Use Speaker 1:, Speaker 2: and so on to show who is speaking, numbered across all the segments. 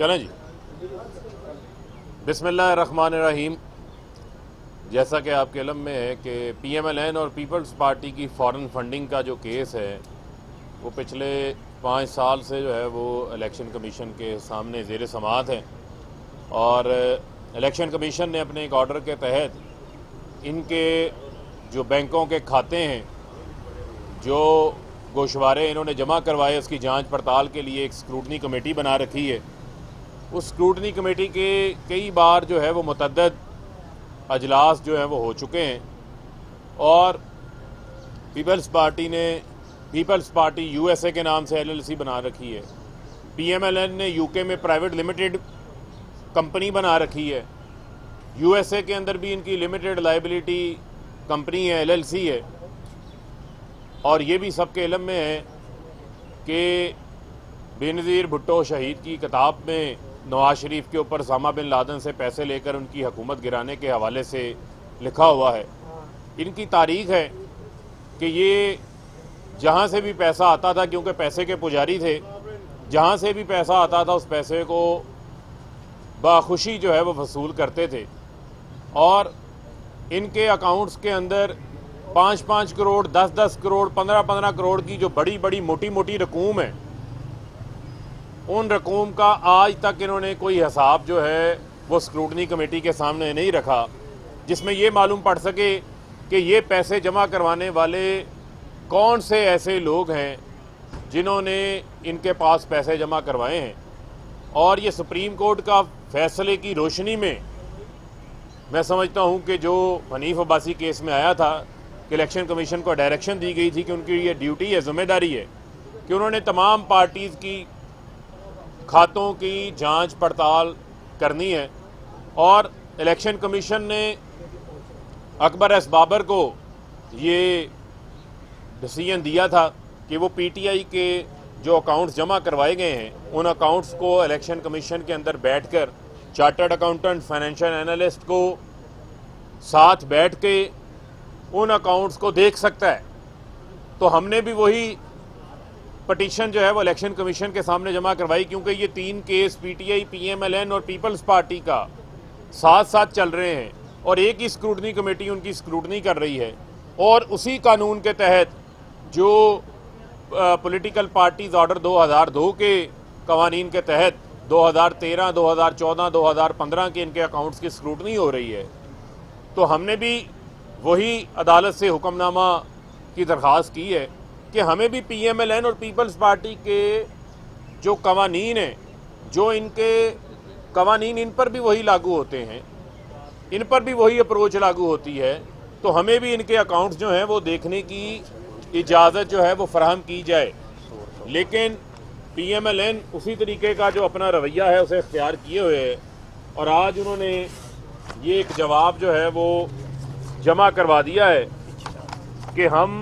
Speaker 1: चलें जी। बिस्मिल्लाहिर्रहमानिर्रहीम। जैसा कि आपके इल्म में है कि PMLN और पीपल्स पार्टी की फ़ॉरेन फंडिंग का जो केस है वो पिछले 5 साल से जो है वो इलेक्शन कमीशन के सामने ज़ेर समाअत है और इलेक्शन कमीशन ने अपने एक ऑर्डर के तहत इनके जो बैंकों के खाते हैं, जो गोशवारे इन्होंने जमा करवाए, उसकी जांच पड़ताल के लिए एक स्क्रूटनी कमेटी बना रखी है। उस स्क्रूटनी कमेटी के कई बार जो है वो मुतअद्दिद अजलास जो है वो हो चुके हैं और पीपल्स पार्टी ने पीपल्स पार्टी USA के नाम से LLC बना रखी है। PMLN ने UK में प्राइवेट लिमिटेड कंपनी बना रखी है। USA के अंदर भी इनकी लिमिटेड लाइबिलिटी कंपनी है, LLC है। और ये भी सबके इल्म में है कि बेनज़ीर भुट्टो शहीद की किताब में नवाज शरीफ के ऊपर उसामा बिन लादेन से पैसे लेकर उनकी हुकूमत गिराने के हवाले से लिखा हुआ है। इनकी तारीख है कि ये जहाँ से भी पैसा आता था, क्योंकि पैसे के पुजारी थे, जहाँ से भी पैसा आता था उस पैसे को बाखुशी जो है वो वसूल करते थे और इनके अकाउंट्स के अंदर 5-5 करोड़, 10-10 करोड़, 15-15 करोड़ की जो बड़ी बड़ी मोटी मोटी रकूम है, उन रकूम का आज तक इन्होंने कोई हिसाब जो है वो स्क्रूटनी कमेटी के सामने नहीं रखा, जिसमें ये मालूम पड़ सके कि ये पैसे जमा करवाने वाले कौन से ऐसे लोग हैं जिन्होंने इनके पास पैसे जमा करवाए हैं। और ये सुप्रीम कोर्ट का फैसले की रोशनी में मैं समझता हूँ कि जो हनीफ अब्बासी केस में आया था कि इलेक्शन कमीशन को डायरेक्शन दी गई थी कि उनकी ये ड्यूटी है, जिम्मेदारी है कि उन्होंने तमाम पार्टीज़ की खातों की जांच पड़ताल करनी है। और इलेक्शन कमीशन ने अकबर एस बाबर को ये डिसीजन दिया था कि वो PTI के जो अकाउंट्स जमा करवाए गए हैं उन अकाउंट्स को इलेक्शन कमीशन के अंदर बैठकर चार्टर्ड अकाउंटेंट, फाइनेंशियल एनालिस्ट को साथ बैठ के उन अकाउंट्स को देख सकता है। तो हमने भी वही पटिशन जो है वो इलेक्शन कमीशन के सामने जमा करवाई, क्योंकि ये 3 केस PTI, PMLN और पीपल्स पार्टी का साथ साथ चल रहे हैं और एक ही स्क्रूटनी कमेटी उनकी स्क्रूटनी कर रही है। और उसी कानून के तहत जो पॉलिटिकल पार्टीज ऑर्डर 2002 के कवानीन के तहत 2013, 2014, 2015 के इनके अकाउंट्स की स्क्रूटनी हो रही है। तो हमने भी वही अदालत से हुक्मनामा की दरख्वास्त की है कि हमें भी PMLN और पीपल्स पार्टी के जो कवानीन हैं, जो इनके कवानीन, इन पर भी वही लागू होते हैं, इन पर भी वही अप्रोच लागू होती है। तो हमें भी इनके अकाउंट्स जो हैं वो देखने की इजाज़त जो है वो फराहम की जाए। लेकिन PMLN उसी तरीके का जो अपना रवैया है उसे इख्तियार किए हुए है और आज उन्होंने ये एक जवाब जो है वो जमा करवा दिया है कि हम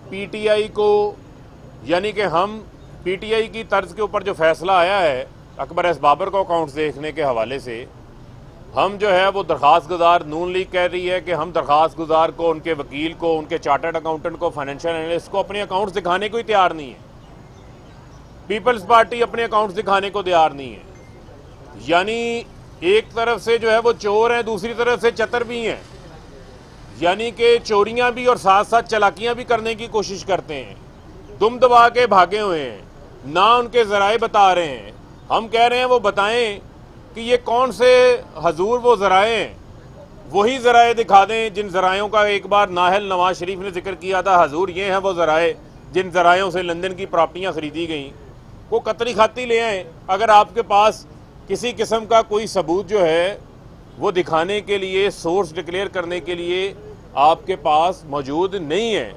Speaker 1: PTI को, यानी कि हम PTI की तर्ज के ऊपर जो फैसला आया है अकबर एस बाबर को अकाउंट्स देखने के हवाले से, हम जो है वो दरख्वास्त गुजार, नून लीग कह रही है कि हम दरख्वास्त गुजार को, उनके वकील को, उनके चार्टर्ड अकाउंटेंट को, फाइनेंशियल एनालिस्ट को अपने अकाउंट्स दिखाने को ही तैयार नहीं है। पीपल्स पार्टी अपने अकाउंट्स दिखाने को तैयार नहीं है। यानी एक तरफ से जो है वो चोर हैं, दूसरी तरफ से चतर भी हैं, यानी कि चोरियां भी और साथ साथ चलाकियां भी करने की कोशिश करते हैं। दुम दबा के भागे हुए हैं, ना उनके ज़राए बता रहे हैं। हम कह रहे हैं वो बताएं कि ये कौन से हजूर वो ज़राए हैं, वही ज़राए दिखा दें जिन ज़रायों का एक बार नाहल नवाज शरीफ ने जिक्र किया था। हजूर ये हैं वो ज़राए जिन ज़रायों से लंदन की प्रॉपर्टियाँ ख़रीदी गई। वो कतरी खाती ले आएँ। अगर आपके पास किसी किस्म का कोई सबूत जो है वो दिखाने के लिए, सोर्स डिक्लेयर करने के लिए आपके पास मौजूद नहीं है,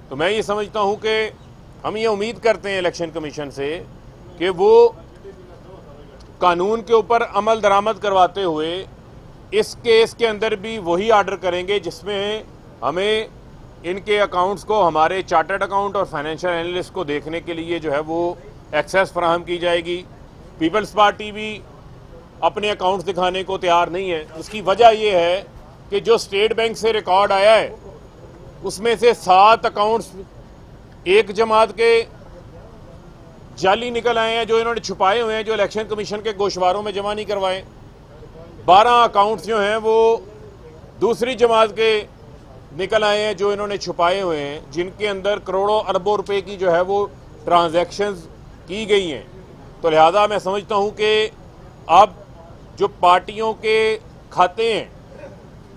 Speaker 1: तो मैं ये समझता हूँ कि हम ये उम्मीद करते हैं इलेक्शन कमीशन से कि वो कानून के ऊपर अमल दरामद करवाते हुए इस केस के अंदर भी वही आर्डर करेंगे जिसमें हमें इनके अकाउंट्स को, हमारे चार्टर्ड अकाउंट और फाइनेंशियल एनालिस्ट को देखने के लिए जो है वो एक्सेस फराहम की जाएगी। पीपल्स पार्टी भी अपने अकाउंट्स दिखाने को तैयार नहीं है। उसकी वजह यह है कि जो स्टेट बैंक से रिकॉर्ड आया है उसमें से 7 अकाउंट्स एक जमात के जाली निकल आए हैं, जो इन्होंने छुपाए हुए हैं, जो इलेक्शन कमीशन के गोशवारों में जमा नहीं करवाए। 12 अकाउंट्स जो हैं वो दूसरी जमात के निकल आए हैं, जो इन्होंने छुपाए हुए हैं, जिनके अंदर करोड़ों अरबों रुपए की जो है वो ट्रांजैक्शंस की गई हैं। तो लिहाजा मैं समझता हूं कि अब जो पार्टियों के खाते हैं,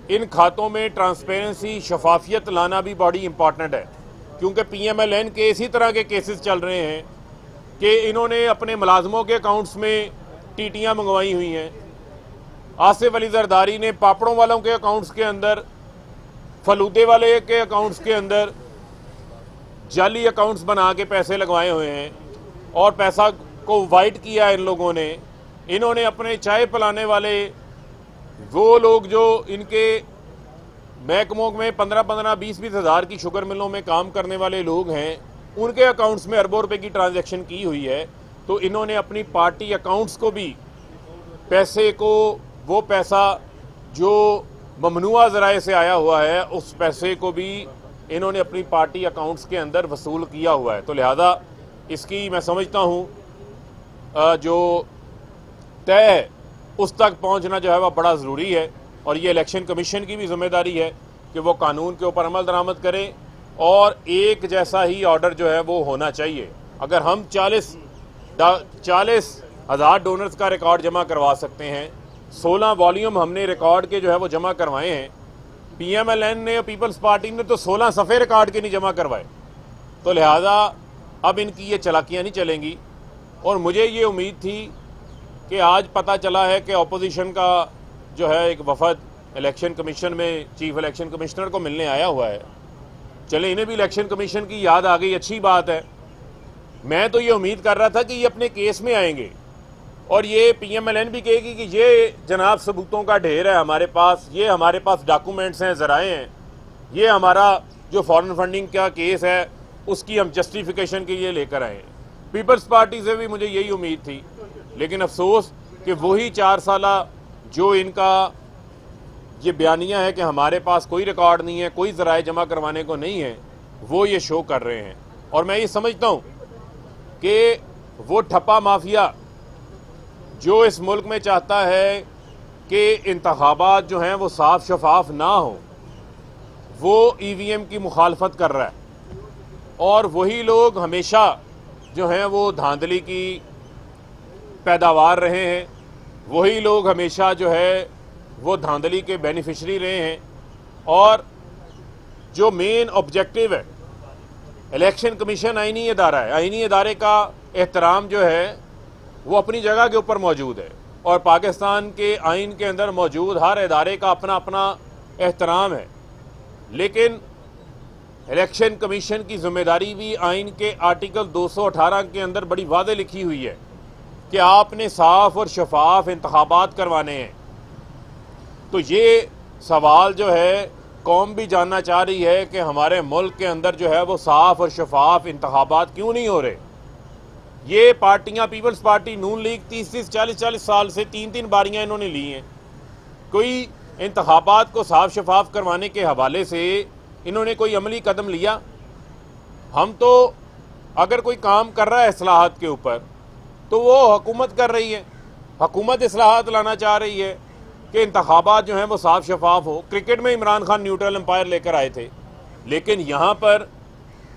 Speaker 1: इन खातों में ट्रांसपेरेंसी, शफाफियत लाना भी बड़ी इंपॉर्टेंट है, क्योंकि PMLN के इसी तरह के केसेस चल रहे हैं कि इन्होंने अपने मुलाजमों के अकाउंट्स में टीटियां मंगवाई हुई हैं। आसिफ अली जरदारी ने पापड़ों वालों के अकाउंट्स के अंदर, फलूदे वाले के अकाउंट्स के अंदर जाली अकाउंट्स बना के पैसे लगवाए हुए हैं और पैसा को वाइट किया इन लोगों ने। इन्होंने अपने चाय पिलाने वाले वो लोग जो इनके महकमों में 15-15, 20-20 हज़ार की शुगर मिलों में काम करने वाले लोग हैं, उनके अकाउंट्स में अरबों रुपए की ट्रांजैक्शन की हुई है। तो इन्होंने अपनी पार्टी अकाउंट्स को भी पैसे को, वो पैसा जो ममनुआ ज़राए से आया हुआ है, उस पैसे को भी इन्होंने अपनी पार्टी अकाउंट्स के अंदर वसूल किया हुआ है। तो लिहाजा इसकी मैं समझता हूँ जो तय है उस तक पहुँचना जो है वह बड़ा ज़रूरी है, और ये इलेक्शन कमीशन की भी जिम्मेदारी है कि वो कानून के ऊपर अमल दरामद करें और एक जैसा ही ऑर्डर जो है वो होना चाहिए। अगर हम 40,000 डोनर्स का रिकॉर्ड जमा करवा सकते हैं, 16 वॉल्यूम हमने रिकॉर्ड के जो है वो जमा करवाए हैं, PMLN ने और पीपल्स पार्टी ने तो 16 सफ़े रिकॉर्ड के नहीं जमा करवाए। तो लिहाजा अब इनकी ये चलाकियाँ नहीं चलेंगी। और मुझे ये उम्मीद थी कि आज पता चला है कि अपोजिशन का जो है एक वफद इलेक्शन कमीशन में चीफ इलेक्शन कमिश्नर को मिलने आया हुआ है। चले, इन्हें भी इलेक्शन कमीशन की याद आ गई, अच्छी बात है। मैं तो ये उम्मीद कर रहा था कि ये अपने केस में आएंगे और ये PMLN भी कहेगी कि ये जनाब सबूतों का ढेर है हमारे पास, ये हमारे पास डॉक्यूमेंट्स हैं, ज़राए हैं, ये हमारा जो फॉरेन फंडिंग का केस है उसकी हम जस्टिफिकेशन के लिए लेकर आए हैं। पीपल्स पार्टी से भी मुझे यही उम्मीद थी, लेकिन अफसोस कि वही 4 साला जो इनका ये बयानिया है कि हमारे पास कोई रिकॉर्ड नहीं है, कोई ज़राए जमा करवाने को नहीं है, वो ये शो कर रहे हैं। और मैं ये समझता हूँ कि वो ठप्पा माफिया जो इस मुल्क में चाहता है कि इंतखाबात जो हैं वो साफ शफाफ ना हो, वो EVM की मुखालफत कर रहा है। और वही लोग हमेशा जो हैं वो धांधली की पैदावार रहे हैं, वही लोग हमेशा जो है वो धांधली के बेनिफिशरी रहे हैं। और जो मेन ऑब्जेक्टिव है, इलेक्शन कमीशन आईनी इदारा है, आईनी इदारे का एहतराम जो है वो अपनी जगह के ऊपर मौजूद है, और पाकिस्तान के आइन के अंदर मौजूद हर इदारे का अपना अपना एहतराम है। लेकिन इलेक्शन कमीशन की जिम्मेदारी भी आइन के आर्टिकल 218 के अंदर बड़ी वादे लिखी हुई है कि आपने साफ और शफाफ इंतखाबात करवाने हैं। तो ये सवाल जो है कौम भी जानना चाह रही है कि हमारे मुल्क के अंदर जो है वो साफ और शफाफ इंतखाबात क्यों नहीं हो रहे। ये पार्टियां, पीपल्स पार्टी, नून लीग 30-30, 40-40 साल से 3-3 बारियां इन्होंने ली हैं, कोई इंतखाबात को साफ शफाफ करवाने के हवाले से इन्होंने कोई अमली कदम लिया? हम तो अगर कोई काम कर रहा है इस्लाहात के ऊपर तो वो हुकूमत कर रही है, हुकूमत इस्लाहात लाना चाह रही है कि इंतखाबात जो हैं वो साफ शफाफ हो। क्रिकेट में इमरान खान न्यूट्रल एम्पायर लेकर आए थे, लेकिन यहाँ पर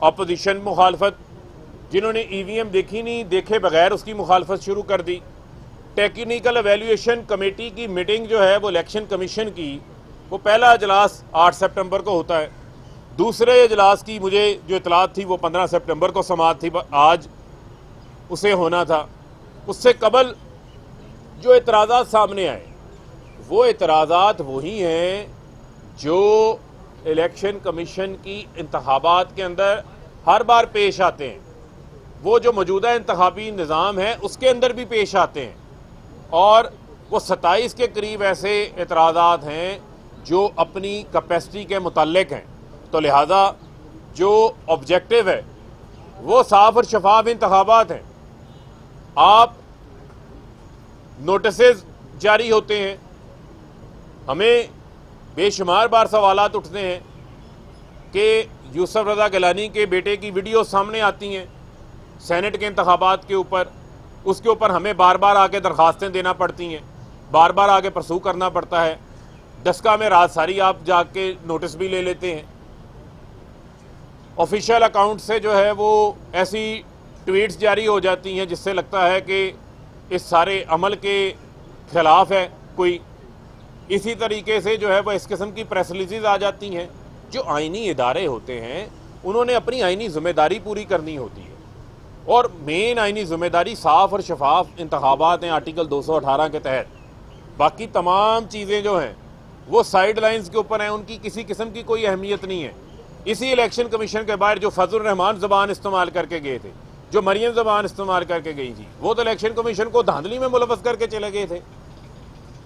Speaker 1: अपोजिशन मुखालफत, जिन्होंने EVM देखी नहीं, देखे बगैर उसकी मुखालफत शुरू कर दी। टेक्निकल एवेल्यूएशन कमेटी की मीटिंग जो है वो इलेक्शन कमीशन की, वो पहला इजलास 8 सितंबर को होता है, दूसरे इजलास की मुझे जो इतलात थी वो 15 सितंबर को समाअत थी, आज उसे होना था। उससे कबल जो एतराज़ात सामने आए वो एतराज़ात वही हैं जो इलेक्शन कमीशन की इंतखाबात के अंदर हर बार पेश आते हैं, वो जो मौजूदा इंतखाबी निज़ाम है उसके अंदर भी पेश आते हैं। और वो 27 के करीब ऐसे एतराज़ात हैं जो अपनी कैपेसिटी के मुताल्लिक हैं। तो लिहाजा जो ऑब्जेक्टिव है वो साफ और शफाफ इंतखाबात हैं। आप नोटिसेस जारी होते हैं, हमें बेशुमार बार सवालात उठते हैं कि यूसुफ रज़ा गिलानी के बेटे की वीडियो सामने आती हैं, सेनेट के इंतखाबात के ऊपर, उसके ऊपर हमें बार बार आके दरखास्तें देना पड़ती हैं, बार बार आगे परसू करना पड़ता है। डस्का में रात सारी आप जाके नोटिस भी ले लेते हैं। ऑफिशियल अकाउंट से जो है वो ऐसी ट्वीट्स जारी हो जाती हैं जिससे लगता है कि इस सारे अमल के खिलाफ है कोई। इसी तरीके से जो है वह इस किस्म की प्रेस रिलीज़ आ जाती हैं। जो आइनी इदारे होते हैं उन्होंने अपनी आइनी जिम्मेदारी पूरी करनी होती है, और मेन आइनी जिम्मेदारी साफ और शफाफ इंतखाबात हैं आर्टिकल 218 के तहत। बाकी तमाम चीज़ें जो हैं वो साइड लाइन्स के ऊपर हैं, उनकी किसी किस्म की कोई अहमियत नहीं है। इसी इलेक्शन कमीशन के बाहर जो फजल रहमान ज़बान इस्तेमाल करके गए थे, जो मरियम ज़बान इस्तेमाल करके गई थी, वो तो इलेक्शन कमीशन को धांधली में मुलव्वस करके चले गए थे।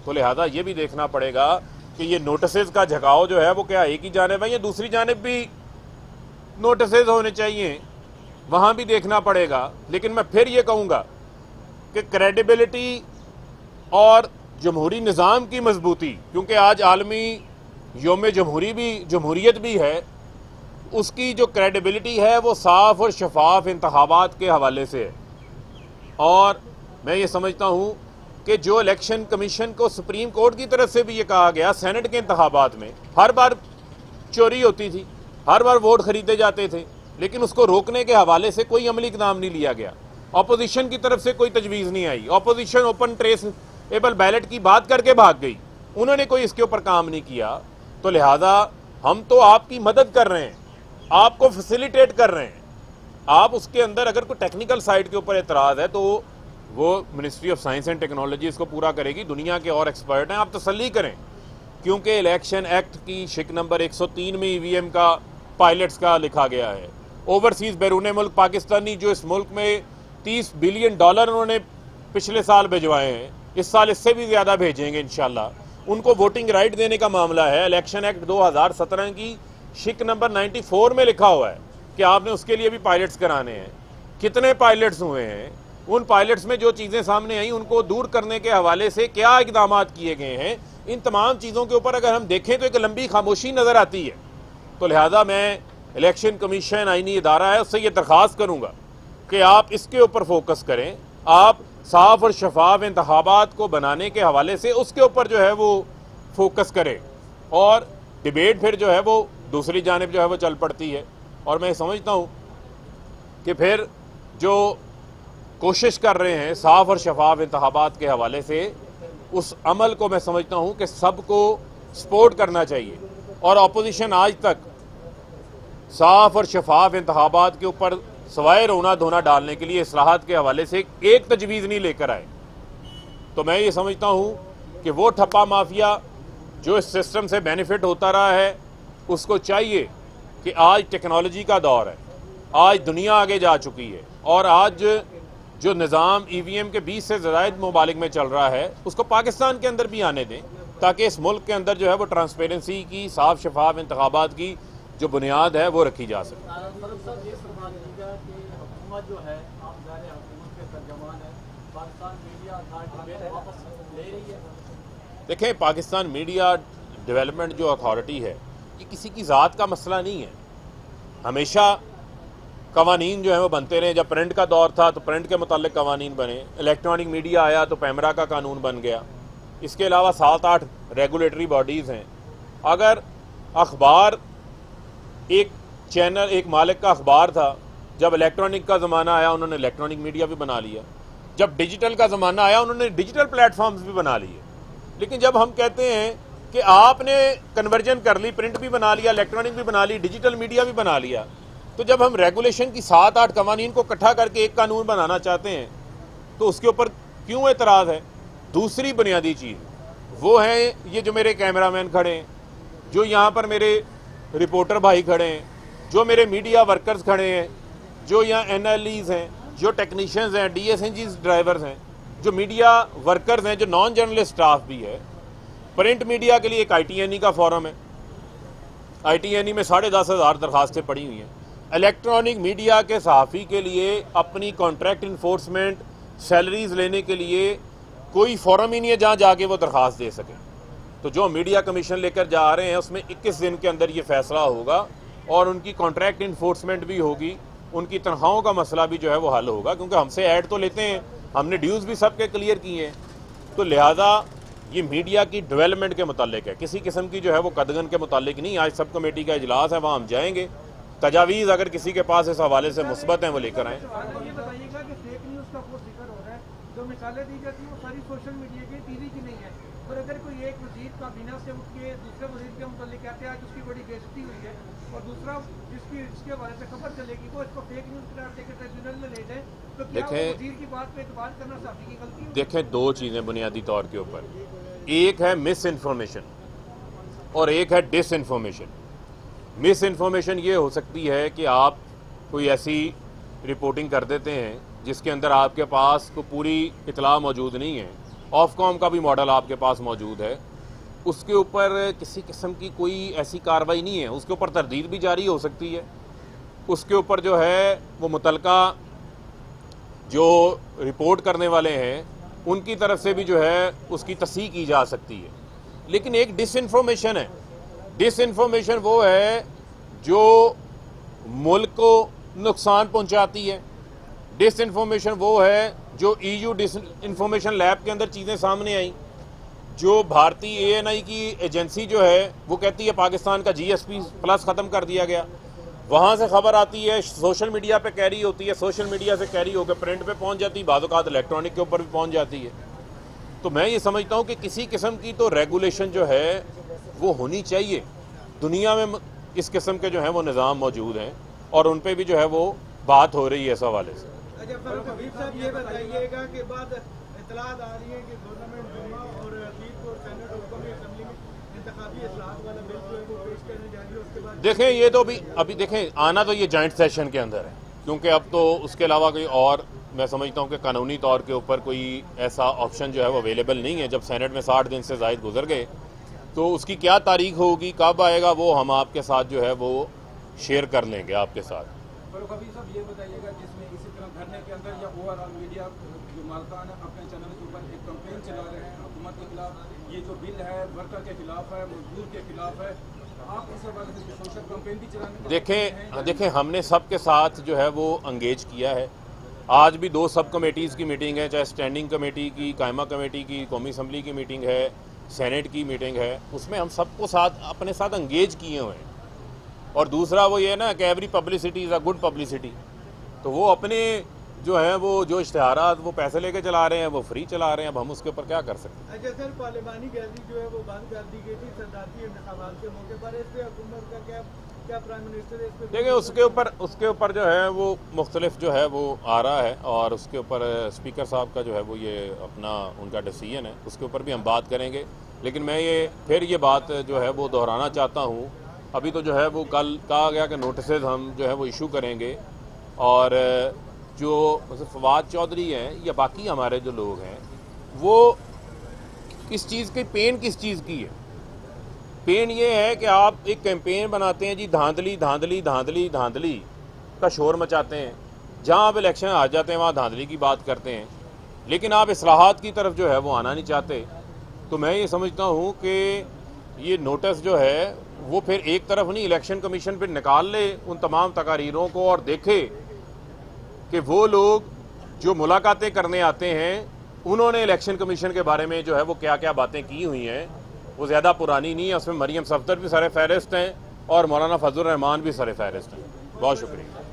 Speaker 1: तो लिहाजा ये भी देखना पड़ेगा कि ये नोटिस का झकाव जो है वो क्या एक ही जानिब है या दूसरी जानिब भी नोटिस होने चाहिए, वहाँ भी देखना पड़ेगा। लेकिन मैं फिर ये कहूँगा कि क्रेडिबिलिटी और जमहूरी निज़ाम की मजबूती, क्योंकि आज आलमी यौम जमहूरियत भी है, उसकी जो क्रेडिबिलिटी है वो साफ और शफाफ इंतखाबात के हवाले से है। और मैं ये समझता हूँ कि जो इलेक्शन कमीशन को सुप्रीम कोर्ट की तरफ से भी ये कहा गया, सेनेट के इंतखाबात में हर बार चोरी होती थी, हर बार वोट खरीदे जाते थे, लेकिन उसको रोकने के हवाले से कोई अमली इक़दाम नहीं लिया गया। अपोजिशन की तरफ से कोई तजवीज़ नहीं आई। अपोजिशन ओपन ट्रेसेबल बैलेट की बात करके भाग गई, उन्होंने कोई इसके ऊपर काम नहीं किया। तो लिहाजा हम तो आपकी मदद कर रहे हैं, आपको फैसिलिटेट कर रहे हैं। आप उसके अंदर अगर कोई टेक्निकल साइड के ऊपर एतराज़ है तो वो ministry of science and technology इसको पूरा करेगी, दुनिया के और एक्सपर्ट हैं, आप तसल्ली करें। क्योंकि इलेक्शन एक्ट की शिक नंबर 103 में ईवीएम का पायलट्स का लिखा गया है। ओवरसीज़ बैरून मुल्क पाकिस्तानी जो इस मुल्क में $30 बिलियन उन्होंने पिछले साल भिजवाए हैं, इस साल इससे भी ज़्यादा भेजेंगे इंशाल्लाह, उनको वोटिंग राइट देने का मामला है। इलेक्शन एक्ट 2017 की शिक नंबर 94 में लिखा हुआ है कि आपने उसके लिए भी पायलट्स कराने हैं। कितने पायलट्स हुए हैं, उन पायलट्स में जो चीज़ें सामने आई उनको दूर करने के हवाले से क्या इक़दाम किए गए हैं, इन तमाम चीज़ों के ऊपर अगर हम देखें तो एक लंबी खामोशी नज़र आती है। तो लिहाजा मैं इलेक्शन कमीशन आइनी इदारा है उससे ये दरख्वास्त करूँगा कि आप इसके ऊपर फोकस करें, आप साफ और शफाफ इंतखाबात को बनाने के हवाले से उसके ऊपर जो है वो फोकस करें, और डिबेट फिर जो है वो दूसरी जानिब जो है वो चल पड़ती है। और मैं समझता हूँ कि फिर जो कोशिश कर रहे हैं साफ और शफाफ इंतखाबात के हवाले से, उस अमल को मैं समझता हूँ कि सबको सपोर्ट करना चाहिए। और अपोजिशन आज तक साफ और शफाफ इंतखाबात के ऊपर सवाए रोना धोना डालने के लिए इस्लाहात के हवाले से एक तजवीज़ नहीं लेकर आए। तो मैं ये समझता हूँ कि वो ठप्पा माफिया जो इस सिस्टम से बेनिफिट होता रहा है, उसको चाहिए कि आज टेक्नोलॉजी का दौर है, आज दुनिया आगे जा चुकी है, और आज जो निज़ाम ईवीएम के 20 से ज़ायद ममालिक में चल रहा है उसको पाकिस्तान के अंदर भी आने दें, ताकि इस मुल्क के अंदर जो है वो ट्रांसपेरेंसी की, साफ शफाफ इंतखाबात की जो बुनियाद है वो रखी जा सके। देखें, पाकिस्तान मीडिया डेवलपमेंट जो अथॉरिटी है ये किसी की ज़ात का मसला नहीं है। हमेशा कवानीन जो है वो बनते रहे। जब प्रिंट का दौर था तो प्रिंट के मुतालिक कवानीन बने, इलेक्ट्रॉनिक मीडिया आया तो पैमरा का कानून बन गया। इसके अलावा 7-8 रेगुलेटरी बॉडीज़ हैं। अगर अखबार एक चैनल, एक मालिक का अखबार था, जब इलेक्ट्रॉनिक का ज़माना आया उन्होंने इलेक्ट्रॉनिक मीडिया भी बना लिया, जब डिजिटल का ज़माना आया उन्होंने डिजिटल प्लेटफॉर्म्स भी बना लिए। लेकिन जब हम कहते हैं कि आपने कन्वर्जन कर ली, प्रिंट भी बना लिया, इलेक्ट्रॉनिक भी बना ली, डिजिटल मीडिया भी बना लिया, तो जब हम रेगुलेशन की 7-8 कवानीन को इकट्ठा करके एक कानून बनाना चाहते हैं तो उसके ऊपर क्यों एतराज़ है। दूसरी बुनियादी चीज़ वो है, ये जो मेरे कैमरामैन खड़े हैं, जो यहाँ पर मेरे रिपोर्टर भाई खड़े हैं, जो मेरे मीडिया वर्कर्स खड़े हैं, जो यहाँ NLEs हैं, जो टेक्नीशियंस हैं, DSNGs ड्राइवर्स हैं, जो मीडिया वर्कर्स हैं, जो नॉन जर्नलिस्ट स्टाफ भी है। प्रिंट मीडिया के लिए एक ITNE का फॉरम है, ITNE में 10,500 दरखास्तें पड़ी हुई हैं। इलेक्ट्रॉनिक मीडिया के सहाफ़ी के लिए अपनी कॉन्ट्रैक्ट इन्फोर्समेंट सैलरीज लेने के लिए कोई फॉरम ही नहीं है जहाँ जाके वो दरख्वास्त दे सकें। तो जो मीडिया कमीशन लेकर जा रहे हैं उसमें 21 दिन के अंदर ये फैसला होगा और उनकी कॉन्ट्रैक्ट इन्फोर्समेंट भी होगी उनकी तनख्वाहों का मसला भी जो है वो हल होगा, क्योंकि हमसे ऐड तो लेते हैं, हमने ड्यूज़ भी सबके क्लियर किए हैं। तो लिहाजा ये मीडिया की डेवलपमेंट के मुतालिक है, किसी किस्म की जो है वो कदगन के मुतालिक नहीं। आज सब कमेटी का इजलास है, वहाँ हम जाएंगे। तजावीज़ अगर किसी के पास इस हवाले से मुस्बत हैं वो लेकर आएँ।
Speaker 2: ये बताइएगा कि फेक न्यूज़ का वो जिक्र हो रहा है, जो मिसालें दी जाती हैं वो सारी सोशल मीडिया की, टीवी की नहीं है। और अगर कोई एक वजीर काबीना से उठ के दूसरे वजीर के मुतालिक कहते हैं आज उसकी बड़ी बेइज्जती हुई है, और दूसरा जिसके बारे से खबर चलेगी वो इसको फेक न्यूज़ करार देकर ट्रिब्यूनल में ले जाए, तो क्या वजीर की बात पे एतबार करना साहब की गलती है?
Speaker 1: देखें, दो चीज़ें बुनियादी तौर के ऊपर, एक है मिस इन्फॉर्मेशन और एक है डिस इन्फॉर्मेशन। मिस इन्फॉर्मेशन ये हो सकती है कि आप कोई ऐसी रिपोर्टिंग कर देते हैं जिसके अंदर आपके पास को पूरी इतला मौजूद नहीं है, ऑफकॉम का भी मॉडल आपके पास मौजूद है, उसके ऊपर किसी किस्म की कोई ऐसी कार्रवाई नहीं है, उसके ऊपर तरदीद भी जारी हो सकती है, उसके ऊपर जो है वो मुतलका जो रिपोर्ट करने वाले हैं उनकी तरफ से भी जो है उसकी तस्दीक की जा सकती है। लेकिन एक डिसइंफॉर्मेशन है, डिसइंफॉर्मेशन वो है जो मुल्क को नुकसान पहुंचाती है। डिसइंफॉर्मेशन वो है जो EU डिसइंफॉर्मेशन लैब के अंदर चीज़ें सामने आई, जो भारतीय ANI की एजेंसी जो है वो कहती है पाकिस्तान का GSP प्लस ख़त्म कर दिया गया, वहाँ से खबर आती है, सोशल मीडिया पे कैरी होती है, सोशल मीडिया से कैरी होकर प्रिंट पे पहुँच जाती है, बाज़-औक़ात इलेक्ट्रॉनिक के ऊपर भी पहुँच जाती है। तो मैं ये समझता हूँ कि किसी किस्म की तो रेगुलेशन जो है वो होनी चाहिए। दुनिया में इस किस्म के जो है वो निज़ाम मौजूद हैं और उन पर भी जो है वो बात हो रही है इस हवाले से।
Speaker 2: अच्छा फारूक हबीब साहब, ये बताइएगा कि बाद इत्तलात आ रही है कि गवर्नमेंट जुम्मा और पीर और सेनेट और कौमी असेंबली में इंतखाबी इस्लाहात वाला बिल जो है वो पेश करने जा रही है। उसके बाद
Speaker 1: देखें, ये तो अभी देखें आना तो ये जॉइंट सेशन के अंदर है, क्योंकि अब तो उसके अलावा कोई और मैं समझता हूँ कि कानूनी तौर के ऊपर कोई ऐसा ऑप्शन जो है वो अवेलेबल नहीं है। जब सेनेट में 60 दिन से ज़ायद गुजर गए तो उसकी क्या तारीख होगी, कब आएगा, वो हम आपके साथ जो है वो शेयर कर लेंगे आपके साथ।
Speaker 3: फारूक हबीब साहब, ये बताइएगा जिसमें इसी तरह धरने के अंदर या ओवरऑल मीडिया जो मालकान अपने चैनल के ऊपर एक कंपेन चला रहे हैं हुकूमत के खिलाफ, ये जो बिल है वर्कर के खिलाफ है, मजदूर के खिलाफ है, आप इस हवाले से सोशल कंपेन भी चलाने
Speaker 1: देखें हमने सबके साथ जो है वो एंगेज किया है। आज भी 2 सब कमेटीज़ की मीटिंग है, चाहे स्टैंडिंग कमेटी की, कायमा कमेटी की, कौमी असम्बली की मीटिंग है, सेनेट की मीटिंग है, उसमें हम सबको साथ अपने साथ एंगेज किए हुए हैं। और दूसरा वो ये है ना कि every publicity is a good publicity, तो वो अपने जो है वो जो इश्तिहारात वो पैसे लेके चला रहे हैं वो फ्री चला रहे हैं, अब हम उसके ऊपर क्या कर सकते हैं।
Speaker 2: अच्छा सर, पार्लिमानी गैलरी जो है वो बंद कर दी गई थी सदारती इंतखाबात के मौके पर, इस पर हुकूमत का क्या प्राइम मिनिस्टर इस पर
Speaker 1: देखिए उसके ऊपर जो है वो मुख्तलिफ जो है वो आ रहा है, और उसके ऊपर स्पीकर साहब का जो है वो ये अपना उनका डिसीजन है, उसके ऊपर भी हम बात करेंगे। लेकिन मैं ये बात जो है वो दोहराना चाहता हूँ, अभी तो जो है वो कल कहा गया कि नोटिस हम जो है वो इशू करेंगे, और जो फवाद चौधरी हैं या बाकी हमारे जो लोग हैं वो किस चीज़ की पेन किस चीज़ की है। पेन ये है कि आप एक कैंपेन बनाते हैं जी, धांधली धांधली धांधली धांधली का शोर मचाते हैं, जहाँ आप इलेक्शन आ जाते हैं वहाँ धांधली की बात करते हैं, लेकिन आप इस्लाहात की तरफ जो है वो आना नहीं चाहते। तो मैं ये समझता हूँ कि ये नोटिस जो है वो फिर एक तरफ नहीं, इलेक्शन कमीशन फिर निकाल ले उन तमाम तकारीरों को और देखे कि वो लोग जो मुलाकातें करने आते हैं उन्होंने इलेक्शन कमीशन के बारे में जो है वो क्या क्या बातें की हुई हैं, वो ज़्यादा पुरानी नहीं है। उसमें मरियम सफदर भी सर फहरिस्त हैं और मौलाना फजल रहमान भी सर फहरिस्त हैं। बहुत शुक्रिया।